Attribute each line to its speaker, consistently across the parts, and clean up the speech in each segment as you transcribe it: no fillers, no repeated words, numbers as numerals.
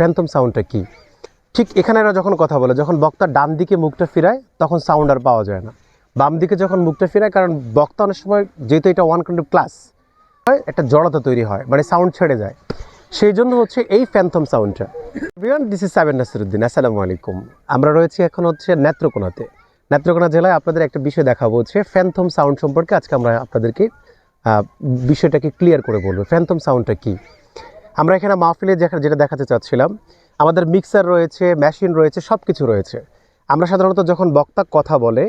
Speaker 1: Phantom সাউন্ডটা কি? ঠিক এখানে এরা যখন কথা বলে, যখন বক্তা ডান দিকে মুখটা ফিরায় তখন সাউন্ড আর পাওয়া যায় না। বাম দিকে যখন মুখটা ফিরায়, কারণ বক্তা অনেক সময় যেহেতু এটা ওয়ান কাইন্ড অফ ক্লাস হয়, একটা জড়তা তৈরি হয়, মানে সাউন্ড ছেড়ে যায়। সেই জন্য হচ্ছে এই ফ্যান্টম সাউন্ডটা। এভরিওয়ান, দিস ইজ সাবের নাসিরউদ্দিন। আসসালামু আলাইকুম। আমরা রয়েছি এখন হচ্ছে নেত্রকোনাতে। নেত্রকোনা জেলায় আপনাদের একটা বিষয় দেখাবো, হচ্ছে ফ্যান্টম সাউন্ড সম্পর্কে। আজকে আমরা আপনাদেরকে বিষয়টাকে ক্লিয়ার করে বলবো ফ্যান্টম সাউন্ডটা কি। আমরা এখানে মাহফিলে যেটা দেখাতে চাচ্ছিলাম, আমাদের মিক্সার রয়েছে, মেশিন রয়েছে, সব কিছু রয়েছে। আমরা সাধারণত যখন বক্তা কথা বলে,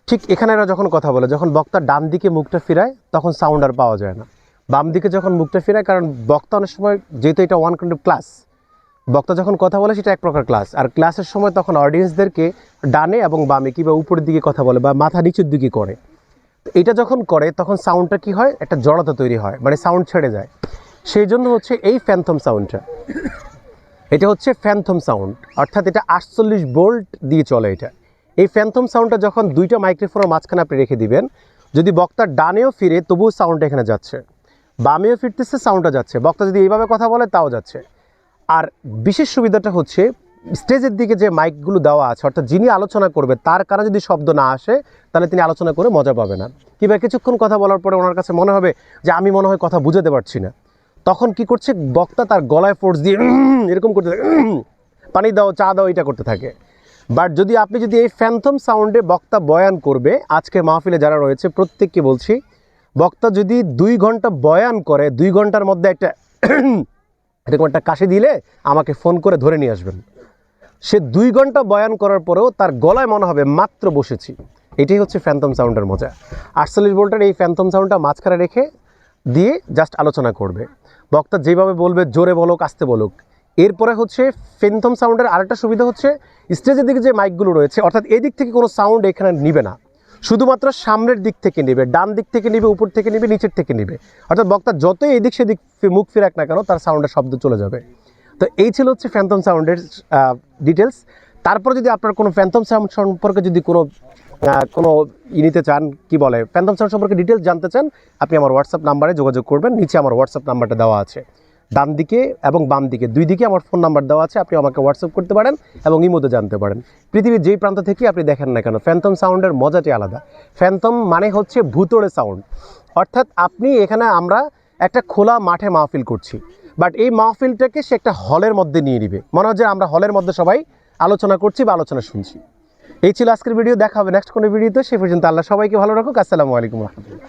Speaker 1: ঠিক এখানে এরা যখন কথা বলে, যখন বক্তা ডান দিকে মুখটা ফিরায় তখন সাউন্ড আর পাওয়া যায় না। বাম দিকে যখন মুখটা ফিরায়, কারণ বক্তা অনেক সময় যেহেতু এটা ওয়ান কাইন্ড অফ ক্লাস, বক্তা যখন কথা বলে সেটা এক প্রকার ক্লাস, আর ক্লাসের সময় তখন অডিয়েন্সদেরকে ডানে এবং বামে কিংবা উপরের দিকে কথা বলে বা মাথা নিচের দিকে করে। এটা যখন করে তখন সাউন্ডটা কি হয়, একটা জড়তা তৈরি হয়, মানে সাউন্ড ছেড়ে যায়। সেই জন্য হচ্ছে এই ফ্যান্টম সাউন্ডটা। এটা হচ্ছে ফ্যান্টম সাউন্ড, অর্থাৎ এটা 48 ভোল্ট দিয়ে চলে। এটা এই ফ্যান্টম সাউন্ডটা যখন দুইটা মাইক্রোফোনের মাঝখানে আপনি রেখে দিবেন, যদি বক্তা ডানেও ফিরে তবুও সাউন্ডটা এখানে যাচ্ছে, বামেও ফিরতেছে সাউন্ডটা যাচ্ছে, বক্তা যদি এইভাবে কথা বলে তাও যাচ্ছে। আর বিশেষ সুবিধাটা হচ্ছে স্টেজের দিকে যে মাইকগুলো দেওয়া আছে, অর্থাৎ যিনি আলোচনা করবে তার কানে যদি শব্দ না আসে তাহলে তিনি আলোচনা করে মজা পাবে না, কিংবা কিছুক্ষণ কথা বলার পরে ওনার কাছে মনে হবে যে আমি মনে হয় কথা বুঝাতে পারছি না। তখন কি করছে বক্তা, তার গলায় ফোর্স দিয়ে এরকম করতে থাকে, পানি দাও, চা দাও, এটা করতে থাকে। বাট যদি আপনি এই ফ্যান্টম সাউন্ডে বক্তা বয়ান করবে, আজকে মাহফিলে যারা রয়েছে প্রত্যেককে বলছি, বক্তা যদি 2 ঘন্টা বয়ান করে, 2 ঘন্টার মধ্যে একটা এরকম একটা কাশি দিলে আমাকে ফোন করে ধরে নিয়ে আসবেন। সে 2 ঘন্টা বয়ান করার পরেও তার গলায় মনে হবে মাত্র বসেছি। এটাই হচ্ছে ফ্যান্টম সাউন্ডের মজা। 48 ভোল্টের এই ফ্যান্টম সাউন্ডটা মাঝখানে রেখে দিয়ে জাস্ট আলোচনা করবে। বক্তা যেভাবে বলবে, জোরে বলুক আস্তে বলুক। এরপরে হচ্ছে ফ্যান্টম সাউন্ডের আরেকটা সুবিধা হচ্ছে, স্টেজের দিকে যে মাইকগুলো রয়েছে, অর্থাৎ এই দিক থেকে কোনো সাউন্ড এখানে নিবে না, শুধুমাত্র সামনের দিক থেকে নেবে, ডান দিক থেকে নেবে, উপর থেকে নেবে, নিচের থেকে নেবে। অর্থাৎ বক্তা যতই এদিক সেদিক মুখ ফিরাক না কেন, তার সাউন্ডের শব্দ চলে যাবে। তো এই ছিল হচ্ছে ফ্যান্টম সাউন্ডের ডিটেলস। তারপর যদি আপনার কোনো ফ্যান্টম সাউন্ড সম্পর্কে যদি কোনো নিতে চান, কি বলে, ফ্যান্টম সাউন্ড সম্পর্কে ডিটেলস জানতে চান, আপনি আমার হোয়াটসঅ্যাপ নাম্বারে যোগাযোগ করবেন। নিচে আমার হোয়াটসঅ্যাপ নাম্বারটা দেওয়া আছে, ডান দিকে এবং বাম দিকে 2 দিকে আমার ফোন নাম্বার দেওয়া আছে। আপনি আমাকে হোয়াটসঅ্যাপ করতে পারেন এবং ইমোতে জানতে পারেন। পৃথিবীর যেই প্রান্ত থেকে আপনি দেখেন না কেন, ফ্যান্টম সাউন্ডের মজাটি আলাদা। ফ্যান্টম মানে হচ্ছে ভূতড়ে সাউন্ড, অর্থাৎ আপনি এখানে আমরা একটা খোলা মাঠে মাহফিল করছি, বাট এই মাহফিলটাকে সে একটা হলের মধ্যে নিয়ে নিবে, মনে হয় যে আমরা হলের মধ্যে সবাই আলোচনা করছি বা আলোচনা শুনছি। এই ছিল আজকের ভিডিও। দেখা হবে নেক্সট কোনো ভিডিওতে। সে পর্যন্ত আল্লাহ সবাইকে ভালো রাখুক। আসসালামু আলাইকুম রহমতুল্লাহ।